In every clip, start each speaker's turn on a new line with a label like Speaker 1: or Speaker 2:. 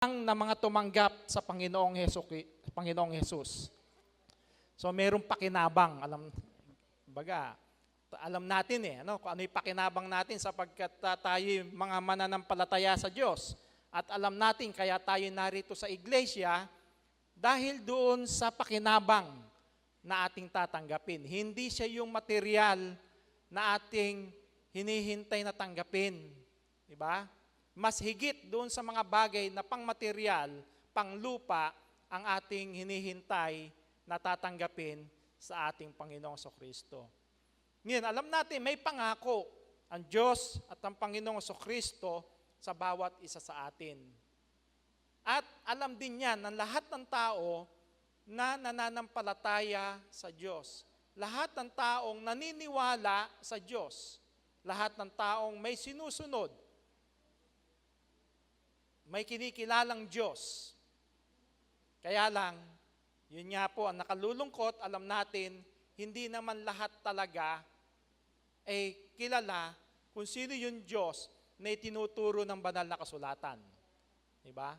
Speaker 1: na mga tumanggap sa Panginoong Jesus. So mayroong pakinabang, alam natin kung ano yung pakinabang natin sapagkat tayo mga mananampalataya sa Diyos. At alam natin kaya tayo narito sa iglesia dahil doon sa pakinabang na ating tatanggapin. Hindi siya yung material na ating hinihintay na tanggapin. Diba? Mas higit doon sa mga bagay na pangmaterial, panglupa, ang ating hinihintay na tatanggapin sa ating Panginoong Kristo. Ngayon, alam natin may pangako ang Diyos at ang Panginoong Kristo sa bawat isa sa atin. At alam din yan ng lahat ng tao na nananampalataya sa Diyos. Lahat ng taong naniniwala sa Diyos. Lahat ng taong may sinusunod. May kinikilalang Diyos. Kaya lang, yun nga po, ang nakalulungkot, alam natin, hindi naman lahat talaga ay kilala kung sino yung Diyos na itinuturo ng banal na kasulatan. Diba?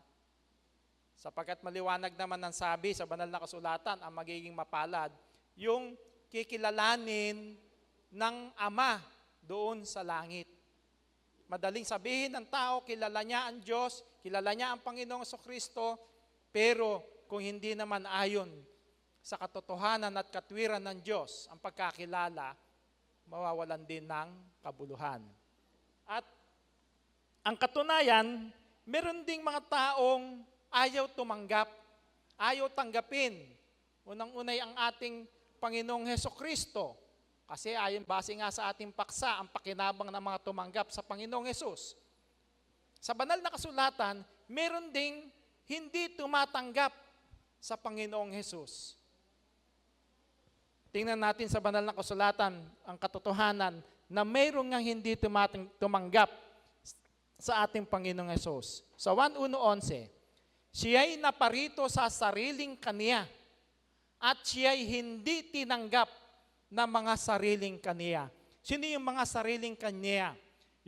Speaker 1: Sapagkat maliwanag naman ang sabi sa banal na kasulatan, ang magiging mapalad, yung kikilalanin ng Ama doon sa langit. Madaling sabihin ng tao, kilala niya ang Diyos, kilala niya ang Panginoong Kristo, pero kung hindi naman ayon sa katotohanan at katwiran ng Diyos ang pagkakilala, mawawalan din ng kabuluhan. At ang katunayan, meron ding mga taong ayaw tumanggap, ayaw tanggapin. Unang-unay ang ating Panginoong Kristo. Kasi ayon base nga sa ating paksa, ang pakinabang ng mga tumanggap sa Panginoong Hesus. Sa banal na kasulatan, meron ding hindi tumatanggap sa Panginoong Hesus. Tingnan natin sa banal na kasulatan ang katotohanan na mayroong nga hindi tumanggap sa ating Panginoong Hesus. Sa 1:11, siya'y naparito sa sariling kaniya at siya'y hindi tinanggap ng mga sariling kaniya. Sino yung mga sariling kaniya?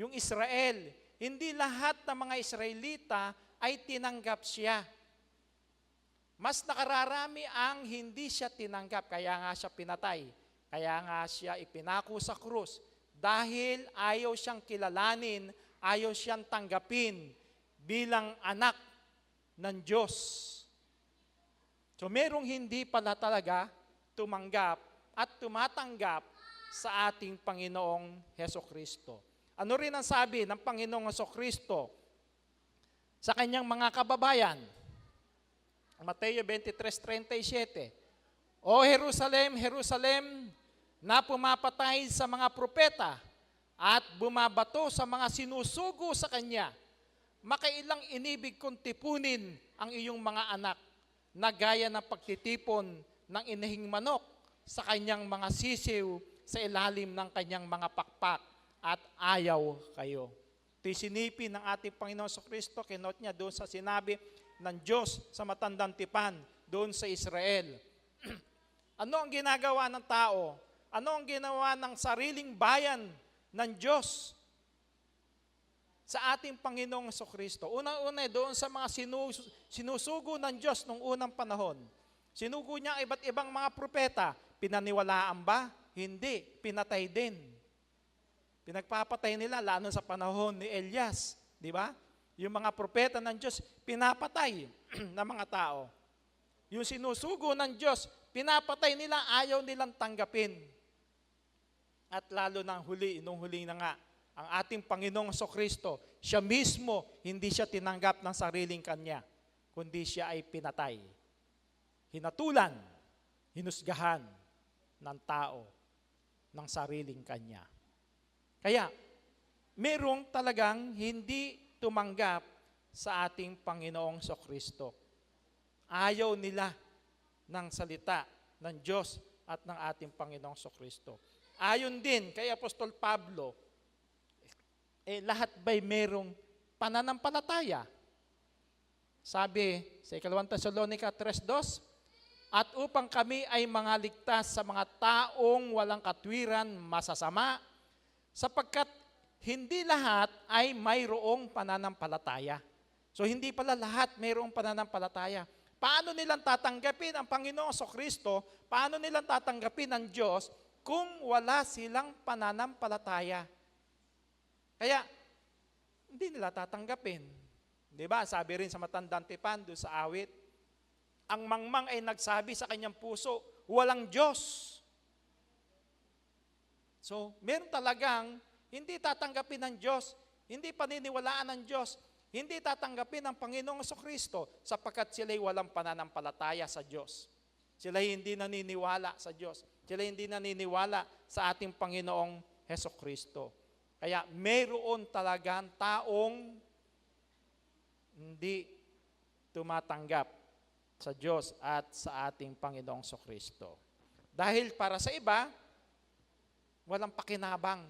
Speaker 1: Yung Israel. Hindi lahat ng mga Israelita ay tinanggap siya. Mas nakararami ang hindi siya tinanggap, kaya nga siya pinatay. Kaya nga siya ipinako sa krus. Dahil ayaw siyang kilalanin, ayaw siyang tanggapin bilang anak ng Diyos. So merong hindi pala talaga tumanggap at tumatanggap sa ating Panginoong Hesukristo. Ano rin ang sabi ng Panginoong Hesukristo sa kanyang mga kababayan? Mateo 23:37. O Jerusalem, Jerusalem, na pumapatay sa mga propeta at bumabato sa mga sinusugo sa kanya, makailang inibig kong tipunin ang iyong mga anak na gaya ng pagtitipon ng inahing manok sa kanyang mga sisiw sa ilalim ng kanyang mga pakpak at ayaw kayo. Ito'y sinipin ng ating Panginoon Kristo, kinot niya doon sa sinabi ng Diyos sa matandang tipan doon sa Israel. Ano ang ginagawa ng tao? Ano ang ginawa ng sariling bayan ng Diyos sa ating Panginoong Kristo? Unang-una doon sa mga sinusugo ng Diyos nung unang panahon. Sinugo niya iba't ibang mga propeta. Pinaniwalaan ba? Hindi. Pinatay din. Pinagpapatay nila lalo sa panahon ni Elias. Di ba? Yung mga propeta ng Diyos, pinapatay ng mga tao. Yung sinusugo ng Diyos, pinapatay nila, ayaw nilang tanggapin. At lalo nung huli na nga, ang ating Panginoong Kristo, siya mismo, hindi siya tinanggap ng sariling kanya, kundi siya ay pinatay. Hinatulan, hinusgahan ng tao ng sariling kanya. Kaya, merong talagang hindi tumanggap sa ating Panginoong Kristo. Ayaw nila ng salita ng Diyos at ng ating Panginoong Kristo. Ayon din kay Apostol Pablo, lahat ba'y merong pananampalataya? Sabi sa 2 Tesalonica 3:2, at upang kami ay mga ligtas sa mga taong walang katwiran masasama, sapagkat hindi lahat ay mayroong pananampalataya. So hindi pala lahat mayroong pananampalataya. Paano nilang tatanggapin ang Panginoong Kristo? Paano nilang tatanggapin ang Diyos kung wala silang pananampalataya? Kaya, hindi nila tatanggapin. Di ba? Sabi rin sa matandang tipan doon sa awit, ang mangmang ay nagsabi sa kanyang puso, walang Diyos. So, meron talagang hindi tatanggapin ng Diyos, hindi paniniwalaan ng Diyos, hindi tatanggapin ng Panginoong Kristo sapagkat sila'y walang pananampalataya sa Diyos. Sila'y hindi naniniwala sa Diyos. Sila'y hindi naniniwala sa ating Panginoong Kristo. Kaya mayroon talagang taong hindi tumatanggap sa Diyos at sa ating Panginoong Kristo. Dahil para sa iba, walang pakinabang.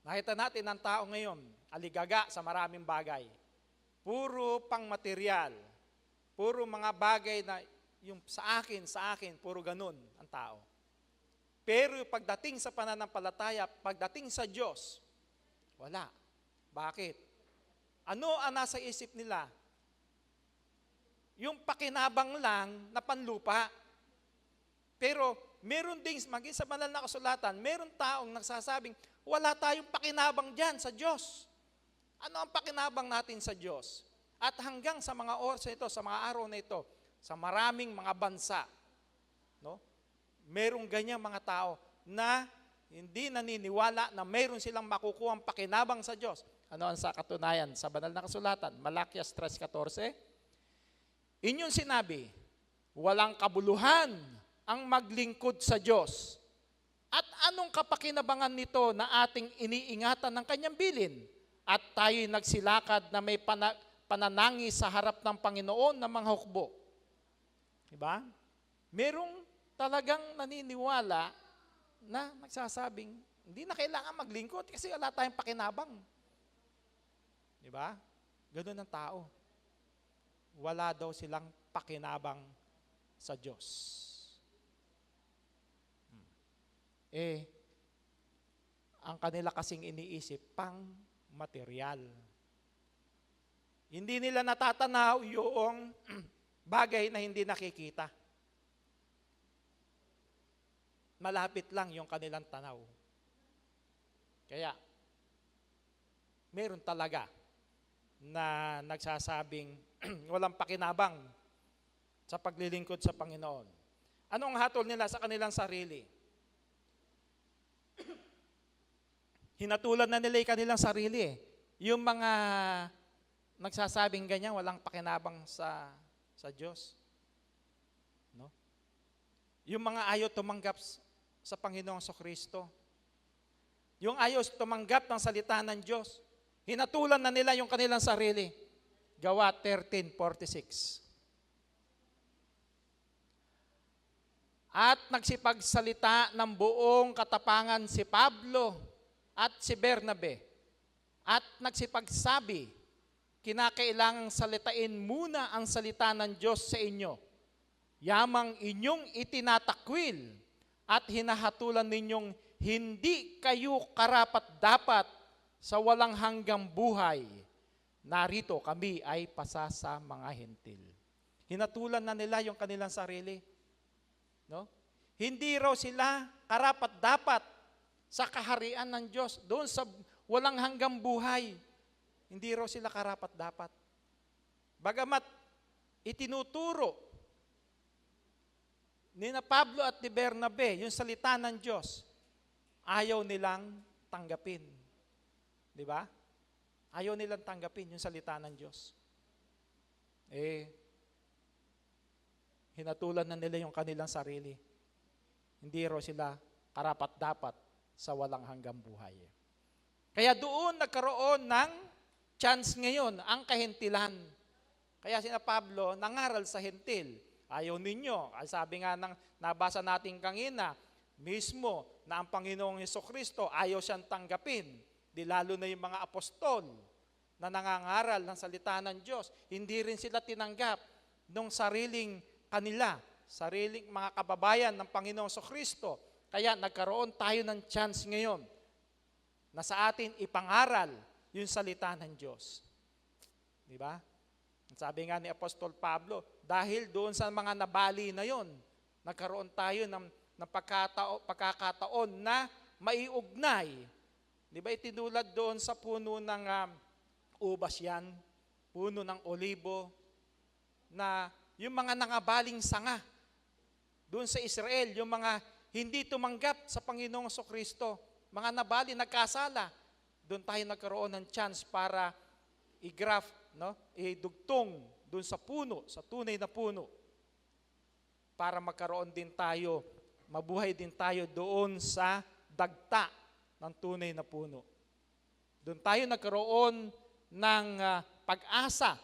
Speaker 1: Nakita natin ang tao ngayon, aligaga sa maraming bagay. Puro pang material. Puro mga bagay na yung sa akin, puro ganun ang tao. Pero pagdating sa pananampalataya, pagdating sa Diyos, wala. Bakit? Ano ang nasa isip nila? Yung pakinabang lang na panlupa. Pero meron ding, maging sa banal na kasulatan, meron taong nagsasabing, wala tayong pakinabang dyan sa Diyos. Ano ang pakinabang natin sa Diyos? At hanggang sa mga oras na ito, sa mga araw na ito, sa maraming mga bansa, no? Merong ganyang mga tao na hindi naniniwala na meron silang makukuhang pakinabang sa Diyos. Ano ang sa katunayan? Sa banal na kasulatan, Malakias 3:14, inyong sinabi, walang kabuluhan ang maglingkod sa Diyos. At anong kapakinabangan nito na ating iniingatan ng kanyang bilin? At tayo'y nagsilakad na may pananangis sa harap ng Panginoon ng mga hukbo. Diba? Merong talagang naniniwala na nagsasabing, hindi na kailangan maglingkod kasi wala tayong pakinabang. Diba? Ganun ang tao. Wala daw silang pakinabang sa Diyos. Ang kanila kasing iniisip, pang material. Hindi nila natatanaw yung bagay na hindi nakikita. Malapit lang yung kanilang tanaw. Kaya, meron talaga na nagsasabing walang pakinabang sa paglilingkod sa Panginoon. Anong hatol nila sa kanilang sarili? Hinatulan na nila yung kanilang sarili. Yung mga nagsasabing ganyan, walang pakinabang sa Diyos. No? Yung mga ayaw tumanggap sa Panginoong Kristo. Yung ayaw tumanggap ng salita ng Diyos. Hinatulan na nila yung kanilang sarili. Gawa 13:46. At nagsipagsalita ng buong katapangan si Pablo at si Bernabe. At nagsipagsabi, kinakailangang salitain muna ang salita ng Diyos sa inyo. Yamang inyong itinatakwil at hinahatulan ninyong hindi kayo karapat-dapat sa walang hanggang buhay. Narito kami ay pasa sa mga hentil. Hinatulan na nila yung kanilang sarili. No? Hindi raw sila karapat-dapat sa kaharian ng Diyos, doon sa walang hanggang buhay. Hindi raw sila karapat-dapat. Bagamat itinuturo ni na Pablo at ni Bernabe yung salita ng Diyos, ayaw nilang tanggapin. Di ba? Ayaw nilang tanggapin yung salita ng Diyos. Hinatulan na nila yung kanilang sarili. Hindi raw sila karapat-dapat sa walang hanggang buhay. Kaya doon nagkaroon ng chance ngayon ang kahentilan. Kaya sina Pablo nangaral sa hentil. Ayaw ninyo. Sabi nga ng nabasa natin kanina, mismo na ang Panginoong Kristo ayaw siyang tanggapin. Di lalo na yung mga apostol na nangangaral ng salita ng Diyos. Hindi rin sila tinanggap nung sariling kanila, sariling mga kababayan ng Panginoong Kristo. Kaya nagkaroon tayo ng chance ngayon na sa atin ipangaral yung salita ng Diyos. Di ba? Sabi nga ni Apostol Pablo, dahil doon sa mga nabali na yon, nagkaroon tayo ng pagkakataon na maiugnay. Di ba itinulad doon sa puno ng ubas yan, puno ng olibo, na yung mga nangabaling sanga doon sa Israel, yung mga hindi tumanggap sa Panginoong Kristo, mga nabali, nagkasala, doon tayo nagkaroon ng chance para i-graft, no? Idugtong doon sa puno, sa tunay na puno, para magkaroon din tayo, mabuhay din tayo doon sa dagta ng tunay na puno. Doon tayo nagkaroon ng pag-asa.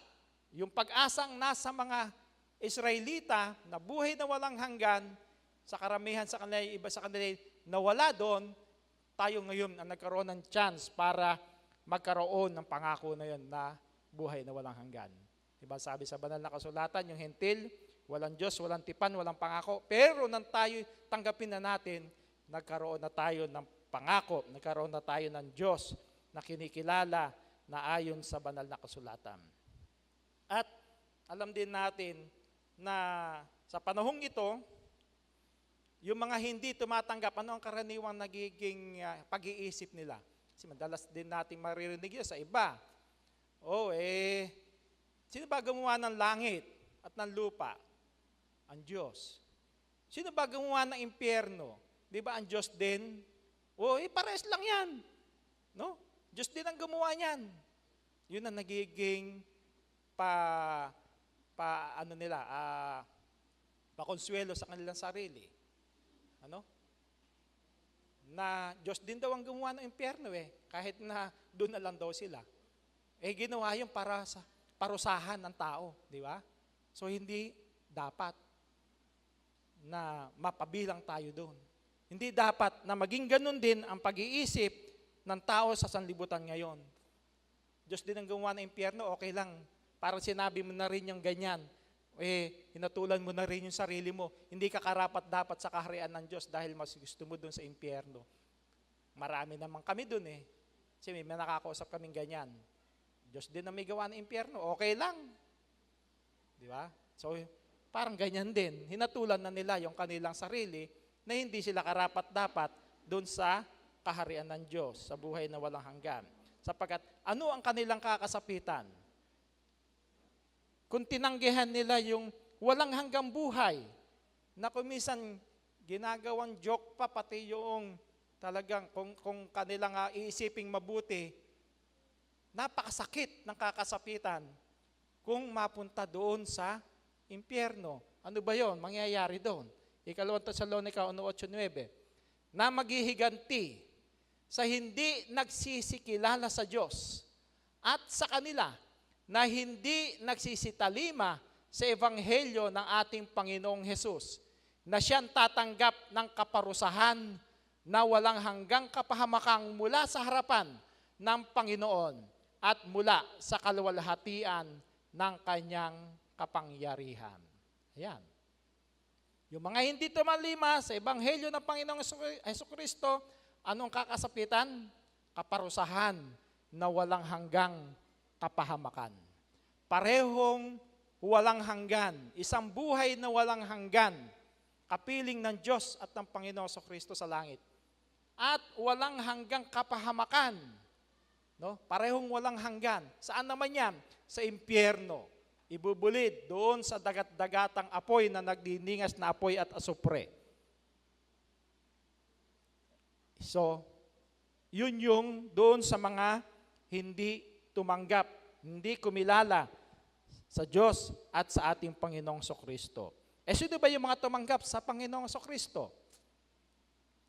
Speaker 1: Yung pag-asang nasa mga Israelita na buhay na walang hanggan, sa karamihan sa kanila, iba sa kanila nawala doon, tayo ngayon ang nagkaroon ng chance para magkaroon ng pangako na yun na buhay na walang hanggan. Diba sabi sa banal na kasulatan, yung hentil, walang Diyos, walang tipan, walang pangako. Pero nang tayo tanggapin na natin, nagkaroon na tayo ng pangako, nagkaroon na tayo ng Diyos na kinikilala na ayon sa banal na kasulatan. At alam din natin na sa panahong ito, yung mga hindi tumatanggap, ano ang karaniwang nagiging pag-iisip nila? Kasi madalas din natin maririnig yun sa iba. Sino ba gumawa ng langit at ng lupa? Ang Diyos. Sino ba gumawa ng impyerno? Di ba ang Diyos din? Pares lang yan. No? Diyos din ang gumawa niyan. Yun ang nagiging pakonsuelo sa kanilang sarili. Na Diyos din daw ang gumawa ng impyerno kahit na doon na lang daw sila. Ginawa yun para sa parusahan ng tao, di ba? So hindi dapat na mapabilang tayo doon. Hindi dapat na maging ganun din ang pag-iisip ng tao sa sanlibutan ngayon. Diyos din ang gumawa ng impyerno, okay lang. Parang sinabi mo na rin yung ganyan. Hinatulan mo na rin yung sarili mo. Hindi ka karapat-dapat sa kaharian ng Diyos dahil mas gusto mo doon sa impyerno. Marami naman kami doon Kasi may nakakausap kaming ganyan. Diyos din na may gawa ng impyerno, okay lang. Di ba? So, parang ganyan din. Hinatulan na nila yung kanilang sarili na hindi sila karapat-dapat doon sa kaharian ng Diyos, sa buhay na walang hanggan. Sapagkat ano ang kanilang kakasapitan? Kung tinanggihan nila yung walang hanggang buhay, na kumisan ginagawang joke pa, pati yung talagang kung kanilang iisiping mabuti, napakasakit ng kakasapitan kung mapunta doon sa impyerno. Ano ba yon? Mangyayari doon. Ikalawang Tesalonica 1:8, na maghihiganti sa hindi nagsisikilala sa Diyos at sa kanila na hindi nagsisitalima sa ebanghelyo ng ating Panginoong Hesus, na siyang tatanggap ng kaparusahan na walang hanggang kapahamakang mula sa harapan ng Panginoon at mula sa kaluwalhatian ng kanyang kapangyarihan. Ayan. Yung mga hindi tumalima sa ebanghelyo ng Panginoong Jesucristo, anong kakasapitan? Kaparusahan na walang hanggang kapahamakan. Parehong walang hanggan, isang buhay na walang hanggan, kapiling ng Diyos at ng Panginoon Jesucristo sa langit. At walang hanggang kapahamakan. No? Parehong walang hanggan. Saan naman yan? Sa impyerno. Ibubulid doon sa dagat-dagatang apoy na nagdiningas na apoy at asupre. So, yun yung doon sa mga hindi tumanggap, hindi kumilala sa Diyos at sa ating Panginoong Jesucristo. Sino ba yung mga tumanggap sa Panginoong Jesucristo?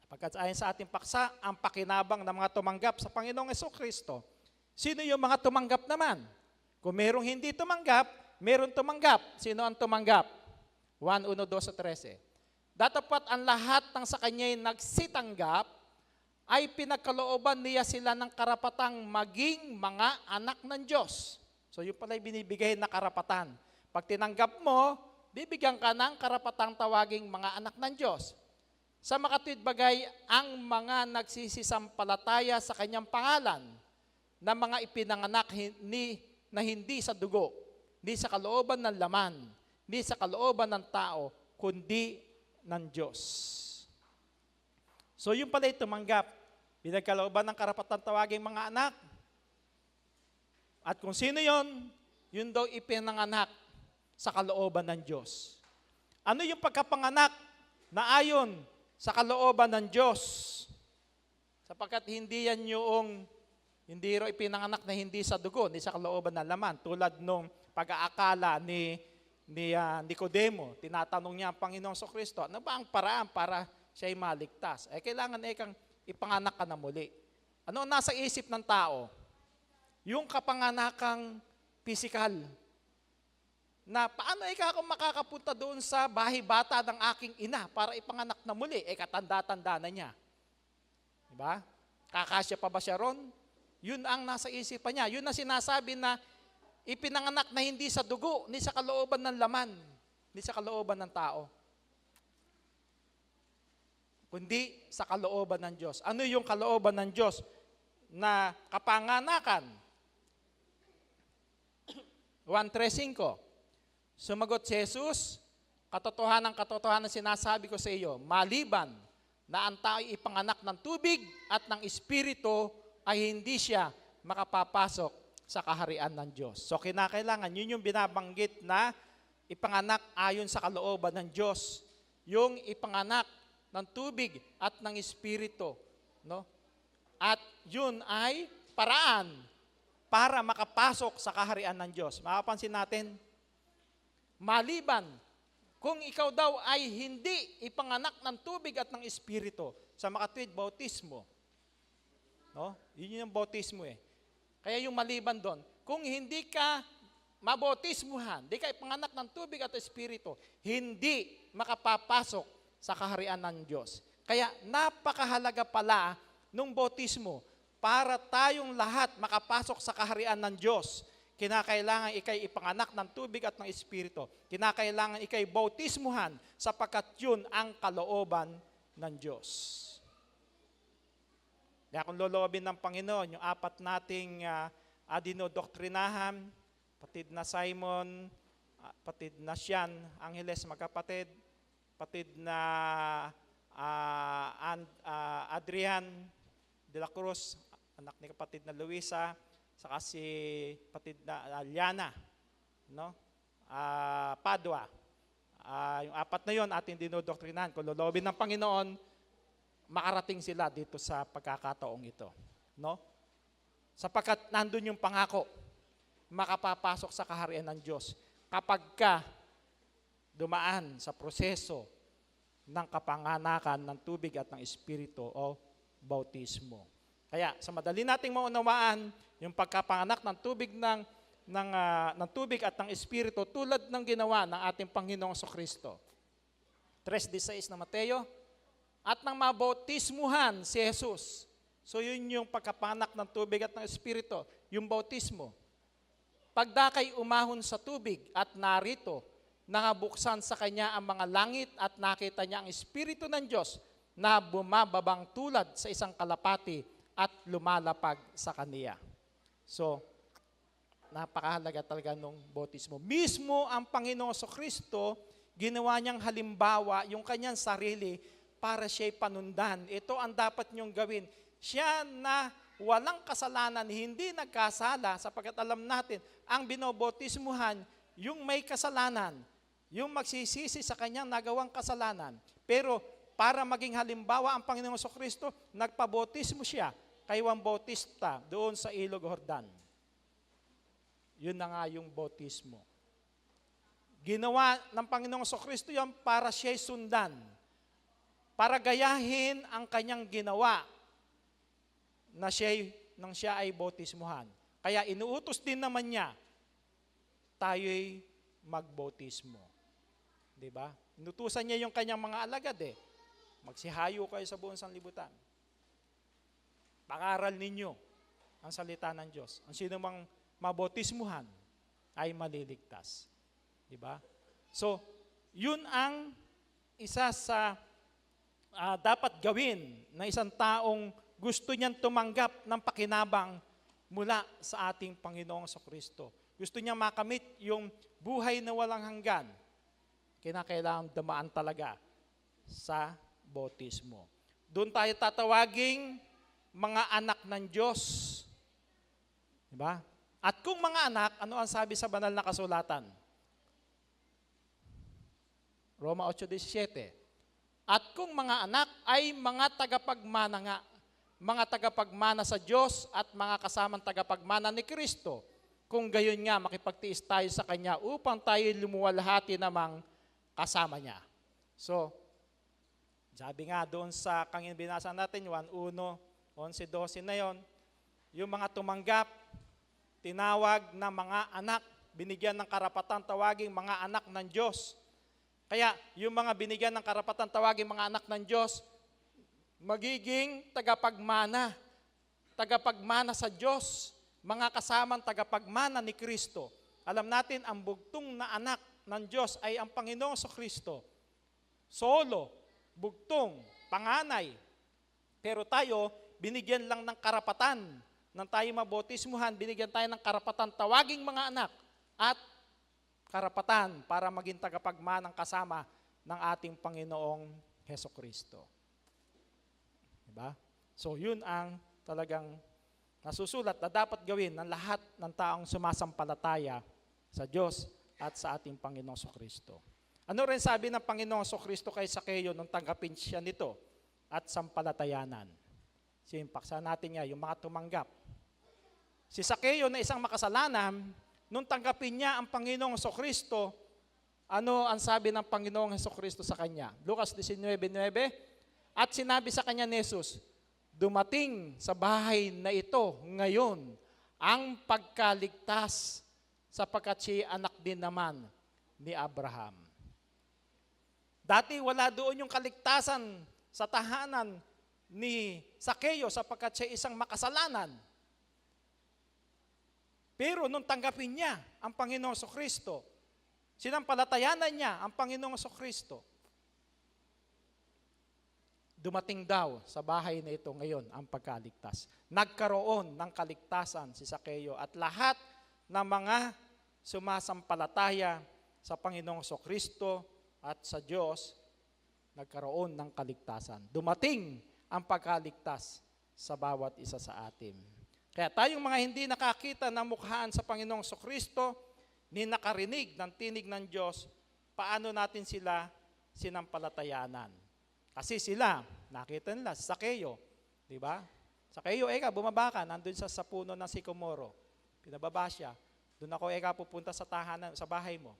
Speaker 1: Sapagkat ayon sa ating paksa, ang pakinabang ng mga tumanggap sa Panginoong Jesucristo. Sino yung mga tumanggap naman? Kung merong hindi tumanggap, meron tumanggap. Sino ang tumanggap? 1:1-2-13. Datapat ang lahat ng sa kanya'y nagsitanggap ay pinagkalooban niya sila ng karapatang maging mga anak ng Diyos. So yun pala yung binibigay na karapatan. Pag tinanggap mo, bibigyan ka ng karapatang tawaging mga anak ng Diyos. Sa makatwid bagay, ang mga nagsisisampalataya sa kanyang pangalan, na mga ipinanganak na hindi sa dugo, hindi sa kalooban ng laman, hindi sa kalooban ng tao, kundi ng Diyos. So yung pala tumanggap, pinagkalooban ng karapatan tawaging mga anak. At kung sino yon, yun daw ipinanganak sa kalooban ng Diyos. Ano yung pagkapanganak na ayon sa kalooban ng Diyos? Sapagkat hindi yan yung, hindi raw ipinanganak na hindi sa dugo, hindi sa kalooban ng laman. Tulad nung pag-aakala ni Nicodemo, tinatanong niya ang Panginoong Kristo, ano ba ang paraan para siya'y maligtas? Kailangan kang ipanganak ka na muli. Ano ang nasa isip ng tao? Yung kapanganakang pisikal. Na paano ako makakapunta doon sa bahay bata ng aking ina para ipanganak na muli? Katanda-tanda na niya. Diba? Kakasya pa ba siya ron? Yun ang nasa isipan niya. Yun ang sinasabi na ipinanganak na hindi sa dugo, ni sa kalooban ng laman, ni sa kalooban ng tao, kundi sa kalooban ng Diyos. Ano yung kalooban ng Diyos na kapanganakan? 1:3-5. Sumagot si Jesus, katotohanan sinasabi ko sa iyo, maliban na ang tao ay ipanganak ng tubig at ng Espiritu, ay hindi siya makapapasok sa kaharian ng Diyos. So kinakailangan, yun yung binabanggit na ipanganak ayon sa kalooban ng Diyos. Yung ipanganak ng tubig at ng Espiritu. No? At yun ay paraan para makapasok sa kaharian ng Diyos. Makapansin natin, maliban kung ikaw daw ay hindi ipanganak ng tubig at ng Espiritu, sa makatwid, bautismo. No? Yun yung bautismo Kaya yung maliban doon, kung hindi ka mabautismuhan, hindi ka ipanganak ng tubig at Espiritu, hindi makapapasok sa kaharian ng Diyos. Kaya napakahalaga pala nung bautismo para tayong lahat makapasok sa kaharian ng Diyos. Kinakailangan ikay ipanganak ng tubig at ng Espiritu. Kinakailangan ikay bautismuhan sapagkat yun ang kalooban ng Diyos. Kaya kung loloobin ng Panginoon, yung apat nating adinodoktrinahan, patid na Simon, patid na Sian, Angeles magkapatid, patid na Adrian de la Cruz, anak ni kapatid na Luisa, saka si patid na Liana, no? Padua. Yung apat na yon ating dinodoktrinahan. Kung loloobin ng Panginoon, makarating sila dito sa pagkakataong ito. No? Sapagkat nandun yung pangako, makapapasok sa kaharian ng Diyos kapag ka dumaan sa proseso ng kapanganakan ng tubig at ng Espiritu o bautismo. Kaya sa madali nating maunawaan, yung pagkapanganak ng tubig ng tubig at ng Espiritu tulad ng ginawa ng ating Panginoong Kristo. 3:16 na Mateo, at nang mabautismuhan si Jesus. So yun yung pagkapanganak ng tubig at ng Espiritu, yung bautismo. Pagdakay umahon sa tubig at narito, nangabuksan sa kanya ang mga langit at nakita niya ang Espiritu ng Diyos na bumababang tulad sa isang kalapati at lumalapag sa kaniya. So, napakahalaga talaga nung bautismo. Mismo ang Panginoong Kristo, ginawa niyang halimbawa yung kanyang sarili para siya'y panundan. Ito ang dapat niyong gawin. Siya na walang kasalanan, hindi nagkasala, sapagkat alam natin, ang binobautismuhan, yung may kasalanan, yung magsisisi sa kanyang nagawang kasalanan. Pero para maging halimbawa ang Panginoong Kristo, nagpabautismo siya kay Juan Bautista doon sa Ilog Jordan. Yun na nga yung bautismo. Ginawa ng Panginoong Kristo yan para siya'y sundan. Para gayahin ang kanyang ginawa na siya ay bautismuhan. Kaya inuutos din naman niya, tayo'y magbautismo. Diba? Inutusan niya yung kanyang mga alagad Magsihayo kayo sa buong sanlibutan. Pangaral ninyo ang salita ng Diyos. Ang sino mang mabautismuhan ay maliligtas. Diba? So, yun ang isa sa dapat gawin na isang taong gusto niyang tumanggap ng pakinabang mula sa ating Panginoong Kristo. gusto niya makamit yung buhay na walang hanggan, kinakailangan dumaan talaga sa bautismo. Doon tayo tatawaging mga anak ng Diyos. Diba? At kung mga anak, ano ang sabi sa banal na kasulatan? Roma 8:17. At kung mga anak ay mga tagapagmana nga, mga tagapagmana sa Diyos at mga kasamang tagapagmana ni Kristo, kung gayon nga makipagtiis tayo sa Kanya upang tayo lumuwalhati namang kasama niya. So, sabi nga doon sa kangin binasa natin, 1:1, 11:12 na yon, yung mga tumanggap, tinawag na mga anak, binigyan ng karapatan tawaging mga anak ng Diyos. Kaya yung mga binigyan ng karapatan tawaging mga anak ng Diyos, magiging tagapagmana sa Diyos, mga kasamang tagapagmana ni Kristo. Alam natin, ang bugtong na anak ng Diyos ay ang Panginoong Kristo. Solo, bugtong, panganay. Pero tayo, binigyan lang ng karapatan nang tayo mabautismuhan, binigyan tayo ng karapatan tawaging mga anak at karapatan para maging tagapagmanang kasama ng ating Panginoong Hesukristo. Diba? So yun ang talagang nasusulat na dapat gawin ng lahat ng taong sumasampalataya sa Diyos at sa ating Panginoong Hesukristo. Ano rin sabi ng Panginoong Hesukristo kay Sakeo nung tanggapin siya nito at sampalatayanan? Paksa natin nga, yung mga tumanggap. Si Sakeo na isang makasalanan, nung tanggapin niya ang Panginoong Hesukristo, ano ang sabi ng Panginoong Hesukristo sa kanya? Lucas 19:9, at sinabi sa kanya ni Jesus, dumating sa bahay na ito ngayon ang pagkaligtas sapagkat siya anak din naman ni Abraham. Dati wala doon yung kaligtasan sa tahanan ni Sakeo sapagkat siya isang makasalanan. Pero nung tanggapin niya ang Panginoong Hesukristo, sinampalatayanan niya ang Panginoong Hesukristo, dumating daw sa bahay na ito ngayon ang pagkaligtas. Nagkaroon ng kaligtasan si Sakeo at lahat ng mga sumasampalataya sa Panginoong Hesukristo at sa Diyos, nagkaroon ng kaligtasan. Dumating ang pagkaligtas sa bawat isa sa atin. Kaya tayong mga hindi nakakita ng mukhaan sa Panginoong Hesukristo, ni nakarinig ng tinig ng Diyos, paano natin sila sinampalatayanan? Kasi sila, nakita nila, Sakeo, di ba? Sakeo, bumaba ka, nandun sa puno ng sikomoro. Pinababa siya. Doon ako, pupunta sa tahanan, sa bahay mo.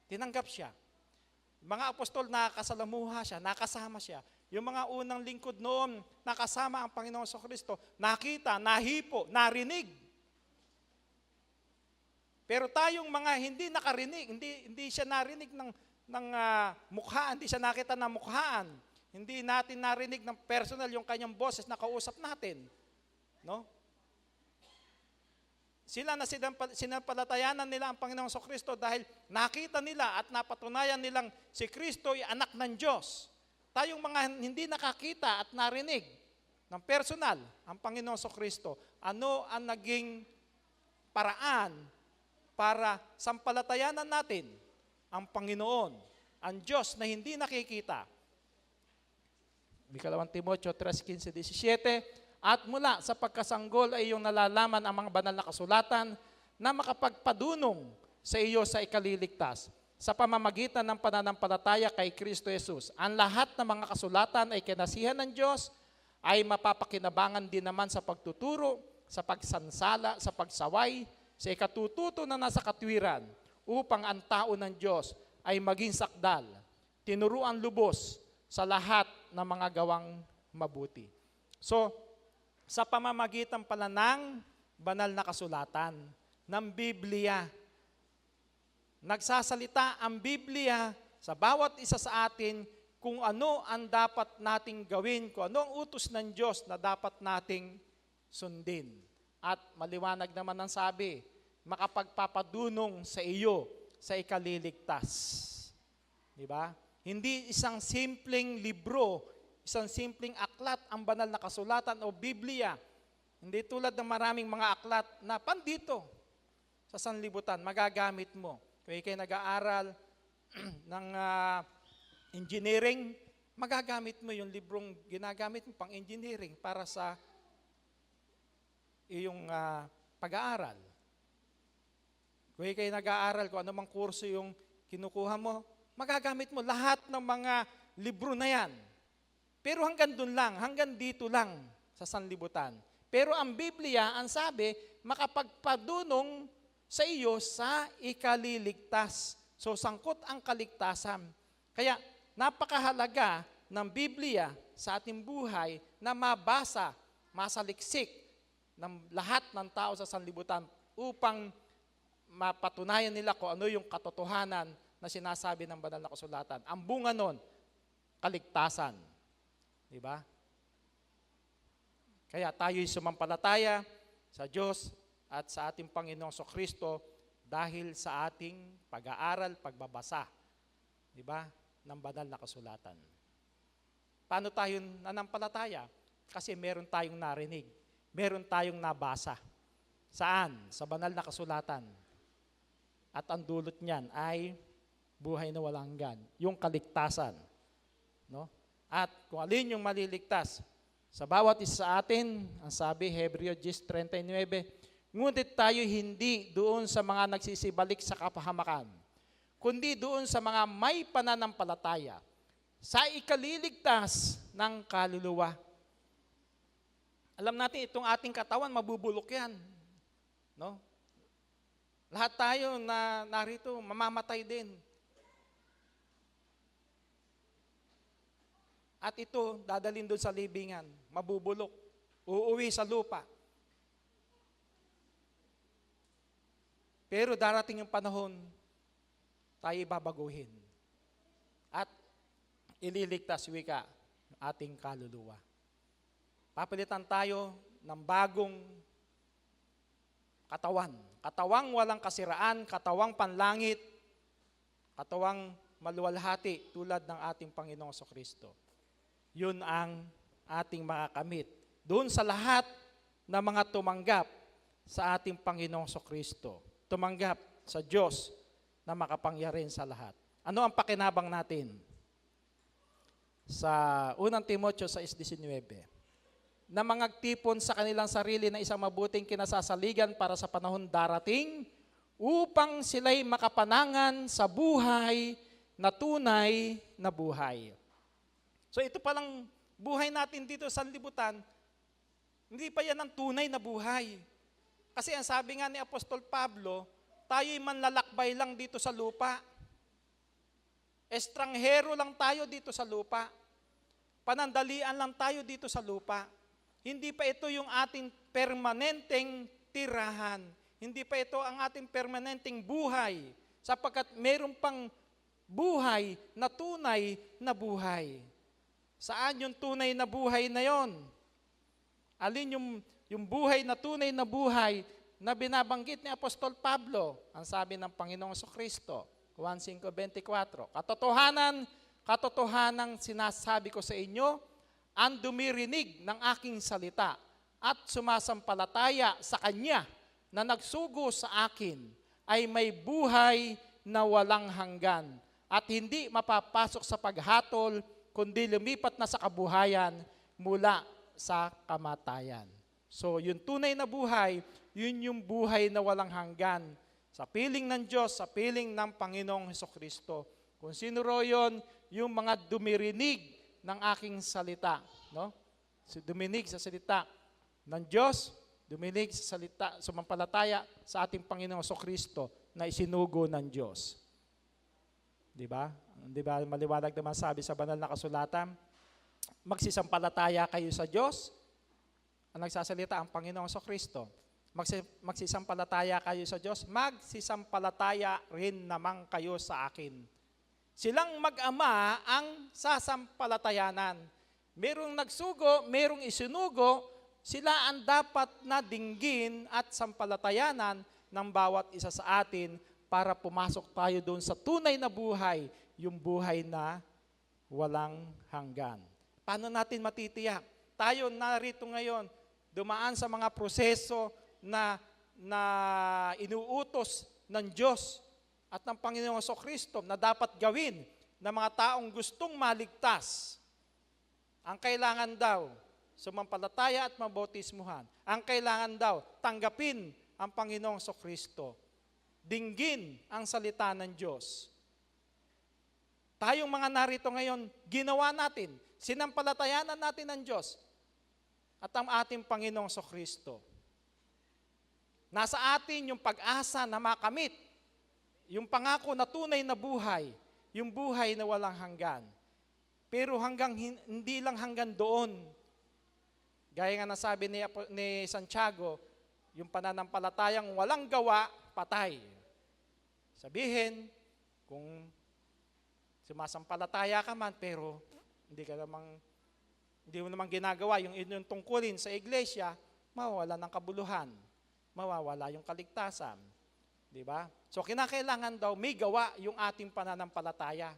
Speaker 1: Tinanggap siya. Mga apostol, nakasalamuha siya, nakasama siya. Yung mga unang lingkod noon, nakasama ang Panginoong Hesukristo, nakita, nahipo, narinig. Pero tayong mga hindi nakarinig, hindi siya narinig ng mukhaan, hindi siya nakita ng mukhaan, hindi natin narinig ng personal yung kanyang boses na kausap natin. No? Sila na sinampalatayanan nila ang Panginoong Hesukristo dahil nakita nila at napatunayan nilang si Kristo ay anak ng Diyos. Tayong mga hindi nakakita at narinig ng personal ang Panginoong Hesukristo, ano ang naging paraan para sampalatayanan natin ang Panginoon, ang Diyos na hindi nakikita? Ikalawang Timoteo 3:15-17, at mula sa pagkasanggol ay iyong nalalaman ang mga banal na kasulatan na makapagpadunong sa iyo sa ikaliligtas sa pamamagitan ng pananampalataya kay Kristo Jesus. Ang lahat ng mga kasulatan ay kinasihan ng Diyos, ay mapapakinabangan din naman sa pagtuturo, sa pagsansala, sa pagsaway, sa ikatututo na nasa katwiran, upang ang tao ng Diyos ay maging sakdal, tinuruan lubos sa lahat ng mga gawang mabuti. So, sa pamamagitan pala ng banal na kasulatan, ng Biblia, nagsasalita ang Biblia sa bawat isa sa atin kung ano ang dapat nating gawin, kung ano ang utos ng Diyos na dapat nating sundin. At maliwanag naman ang sabi, makapagpapadunong sa iyo sa ikaliligtas. Di ba? Hindi isang simpleng libro, isang simpleng aklat ang banal na kasulatan o Biblia. Hindi tulad ng maraming mga aklat na pandito. sa sanlibutan, magagamit mo. Kung ikay nag-aaral ng engineering, magagamit mo yung librong ginagamit mo pang engineering para sa iyong pag-aaral. Kung ikay nag-aaral, kung anumang kurso yung kinukuha mo, magagamit mo lahat ng mga libro na yan. Pero hanggang dun lang, hanggang dito lang sa sanlibutan. Pero ang Biblia, ang sabi, makapagpadunong sa iyo sa ikaliligtas. So sangkot ang kaligtasan. Kaya napakahalaga ng Biblia sa ating buhay na mabasa, masaliksik ng lahat ng tao sa sanlibutan upang mapatunayan nila kung ano yung katotohanan na sinasabi ng banal na kasulatan. Ang bunga nun, kaligtasan. Diba? Kaya tayo'y sumampalataya sa Diyos at sa ating Panginoong Kristo dahil sa ating pag-aaral, pagbabasa, di ba, ng banal na kasulatan. Paano tayo nanampalataya? Kasi meron tayong narinig, meron tayong nabasa. Saan? Sa banal na kasulatan. At ang dulot niyan ay buhay na walang hanggan, yung kaligtasan. No? At kung alin yung maliligtas, sa bawat isa sa atin, ang sabi, Hebreo 10:39, ngunit tayo hindi doon sa mga nagsisibalik sa kapahamakan, kundi doon sa mga may pananampalataya, sa ikaliligtas ng kaluluwa. Alam natin, itong ating katawan, mabubulok yan. No? Lahat tayo na narito, mamamatay din. At ito, dadalhin doon sa libingan, mabubulok, uuwi sa lupa. Pero darating yung panahon, tayo babaguhin. At ililigtas, wika, ating kaluluwa. Papalitan tayo ng bagong katawan. Katawang walang kasiraan, katawang panlangit, katawang maluwalhati tulad ng ating Panginoong Kristo. Yun ang ating makakamit. Doon sa lahat na mga tumanggap sa ating Panginoong Kristo. Tumanggap sa Diyos na makapangyarihan sa lahat. Ano ang pakinabang natin? Sa 1 Timoteo 6:19, na mangagtipon sa kanilang sarili na isang mabuting kinasasaligan para sa panahon darating, upang sila'y makapanangan sa buhay na tunay na buhay. So ito palang buhay natin dito sa libutan, hindi pa yan ang tunay na buhay. Kasi ang sabi nga ni Apostol Pablo, tayo'y manlalakbay lang dito sa lupa. Estranghero lang tayo dito sa lupa. Panandalian lang tayo dito sa lupa. Hindi pa ito yung ating permanenteng tirahan. Hindi pa ito ang ating permanenteng buhay. Sapagkat meron pang buhay na tunay na buhay. Saan yung tunay na buhay na yon? Alin yung buhay na tunay na buhay na binabanggit ni Apostol Pablo? Ang sabi ng Panginoong Kristo, 1:5-24, katotohanan sinasabi ko sa inyo, ang dumirinig ng aking salita at sumasampalataya sa Kanya na nagsugo sa akin ay may buhay na walang hanggan at hindi mapapasok sa paghatol kundi lumipat na sa kabuhayan mula sa kamatayan. So, yung tunay na buhay, yun yung buhay na walang hanggan sa piling ng Diyos, sa piling ng Panginoong Kristo. Kung sino ro yun, yung mga dumirinig ng aking salita. No? Duminig sa salita ng Diyos, duminig sa salita, sumampalataya sa ating Panginoong Kristo na isinugo ng Diyos. Di ba? Di ba maliwanag naman sabi sa banal na kasulatan, magsisampalataya kayo sa Diyos, ang nagsasalita ang Panginoong Kristo. Magsisampalataya kayo sa Diyos, magsisampalataya rin naman kayo sa akin. Silang mag-ama ang sasampalatayanan. Merong nagsugo, merong isinugo, sila ang dapat na dinggin at sampalatayanan ng bawat isa sa atin para pumasok tayo doon sa tunay na buhay, yung buhay na walang hanggan. Paano natin matitiyak? Tayo narito ngayon, dumaan sa mga proseso na na inuutos ng Diyos at ng Panginoong Jesucristo na dapat gawin ng mga taong gustong maligtas. Ang kailangan daw, sumampalataya at mabautismuhan. Ang kailangan daw, tanggapin ang Panginoong Jesucristo. Dinggin ang salita ng Diyos. Tayong mga narito ngayon, ginawa natin, sinampalatayanan natin ng Diyos at ang ating Panginoong Jesucristo. Nasa atin yung pag-asa na makamit, yung pangako na tunay na buhay, yung buhay na walang hanggan. Pero hindi lang hanggang doon. Gaya nga nasabi ni Santiago, yung pananampalatayang walang gawa, patay. Sabihin, kung sumasampalataya ka man, pero hindi mo namang ginagawa yung inyong tungkulin sa iglesia, mawawala ng kabuluhan, mawawala yung kaligtasan. Di ba? So kinakailangan daw may gawa yung ating pananampalataya.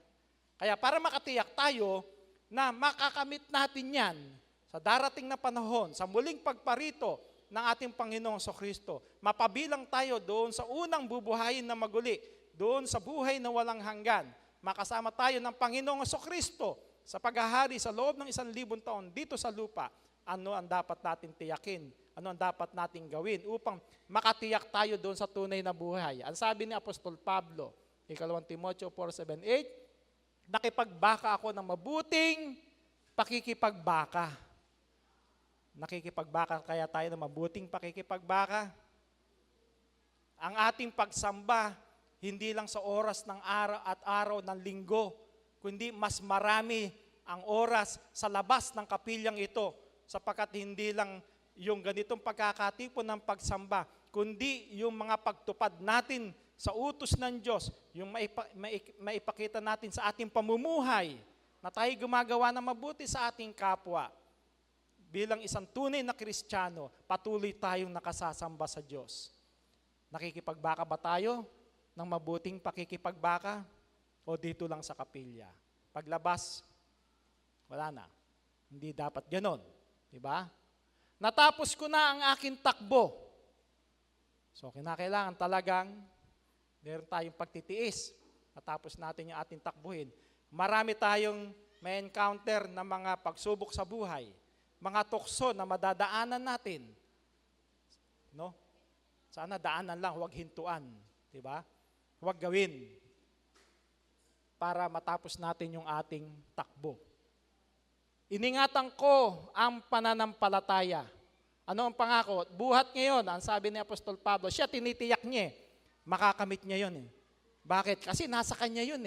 Speaker 1: Kaya para makatiyak tayo na makakamit natin yan sa darating na panahon, sa muling pagparito ng ating Panginoong Jesucristo, mapabilang tayo doon sa unang bubuhayin na maguli, doon sa buhay na walang hanggan, makasama tayo ng Panginoong Jesucristo sa paghahari sa loob ng 1,000 taon dito sa lupa. Ano ang dapat natin tiyakin? Ano ang dapat nating gawin upang makatiyak tayo doon sa tunay na buhay? Ang sabi ni Apostol Pablo, 2 Timoteo 4:7-8, nakipagbaka ako ng mabuting pakikipagbaka. Nakikipagbaka kaya tayo ng mabuting pakikipagbaka? Ang ating pagsamba, hindi lang sa oras ng araw at araw ng linggo, kundi mas marami ang oras sa labas ng kapilyang ito, sapagkat hindi lang yung ganitong pagkakatipon ng pagsamba, kundi yung mga pagtupad natin sa utos ng Diyos, yung maipakita natin sa ating pamumuhay na tayo gumagawa na mabuti sa ating kapwa. Bilang isang tunay na Kristiyano, patuloy tayong nakasasamba sa Diyos. Nakikipagbaka ba tayo ng mabuting pakikipagbaka o dito lang sa kapilya? Paglabas, wala na. Hindi dapat ganon. Diba? Natapos ko na ang aking takbo. So, kinakailangan talagang meron tayong pagtitiis. Natapos natin yung ating takbuhin. Marami tayong may encounter na mga pagsubok sa buhay. Mga tukso na madadaanan natin. No? Sana daanan lang, huwag hintuan. Diba? Huwag gawin para matapos natin yung ating takbo. Iningatan ko ang pananampalataya. Ano ang pangako? Buhat ngayon, ang sabi ni Apostol Pablo, siya tinitiyak niya, makakamit niya yun. Bakit? Kasi nasa kanya yun .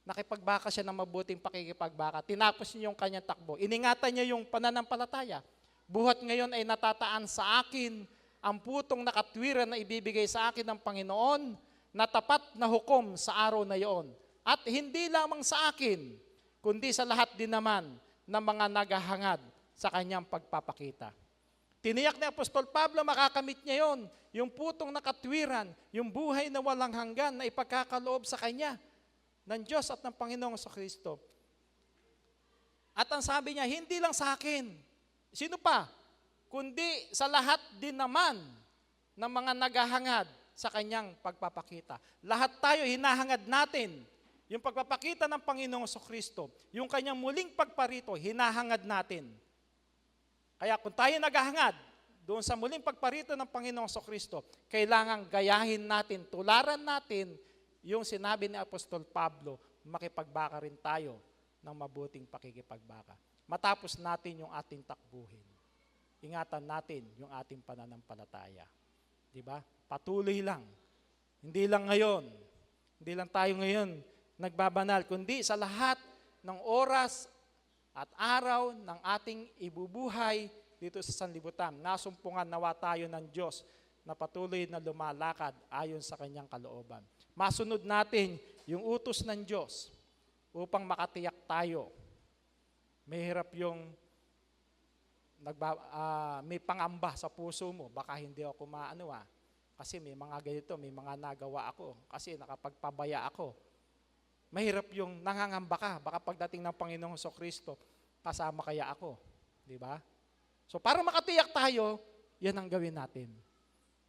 Speaker 1: Nakipagbaka siya ng mabuting pakikipagbaka. Tinapos niya yung kanyang takbo. Iningatan niya yung pananampalataya. Buhat ngayon ay natataan sa akin ang putong nakatwiran na ibibigay sa akin ng Panginoon na tapat na hukom sa araw na iyon. At hindi lamang sa akin, kundi sa lahat din naman ng mga naghahangad sa kanyang pagpapakita. Tiniyak ni Apostol Pablo, makakamit niya yon, yung putong nakatwiran, yung buhay na walang hanggan na ipagkakaloob sa kanya ng Diyos at ng Panginoong Jesucristo. At ang sabi niya, hindi lang sa akin, sino pa? Kundi sa lahat din naman ng mga naghahangad sa kanyang pagpapakita. Lahat tayo hinahangad natin yung pagpapakita ng Panginoong Jesucristo, yung kanyang muling pagparito, hinahangad natin. Kaya kung tayo naghahangad doon sa muling pagparito ng Panginoong Jesucristo, kailangan gayahin natin, tularan natin yung sinabi ni Apostol Pablo, makipagbaka rin tayo ng mabuting pakikipagbaka. Matapos natin yung ating takbuhin, ingatan natin yung ating pananampalataya. Diba? Patuloy lang. Hindi lang ngayon. Hindi lang tayo ngayon nagbabanal, kundi sa lahat ng oras at araw ng ating ibubuhay dito sa sanlibutan. Nasumpungan nawa tayo ng Diyos na patuloy na lumalakad ayon sa kanyang kalooban. Masunod natin yung utos ng Diyos upang makatiyak tayo. Mahirap yung may pangamba sa puso mo, baka hindi ako kasi may mga ganito, may mga nagawa ako, kasi nakapagpabaya ako. Mahirap yung nangangamba ka, baka pagdating ng Panginoong Jesucristo, kasama kaya ako. Di ba? So para makatiyak tayo, yan ang gawin natin.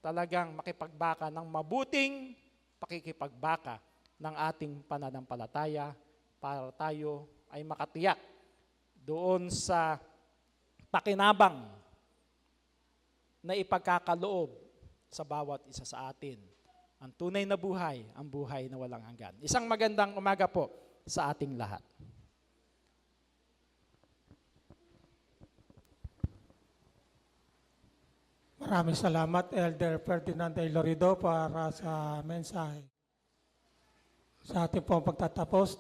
Speaker 1: talagang makipagbaka ng mabuting pakikipagbaka ng ating pananampalataya para tayo ay makatiyak doon sa pakinabang na ipagkakaloob sa bawat isa sa atin. Ang tunay na buhay, ang buhay na walang hanggan. Isang magandang umaga po sa ating lahat.
Speaker 2: Maraming salamat, Elder Ferdinand A. Lorido, para sa mensahe. Sa ating pong pagtatapos,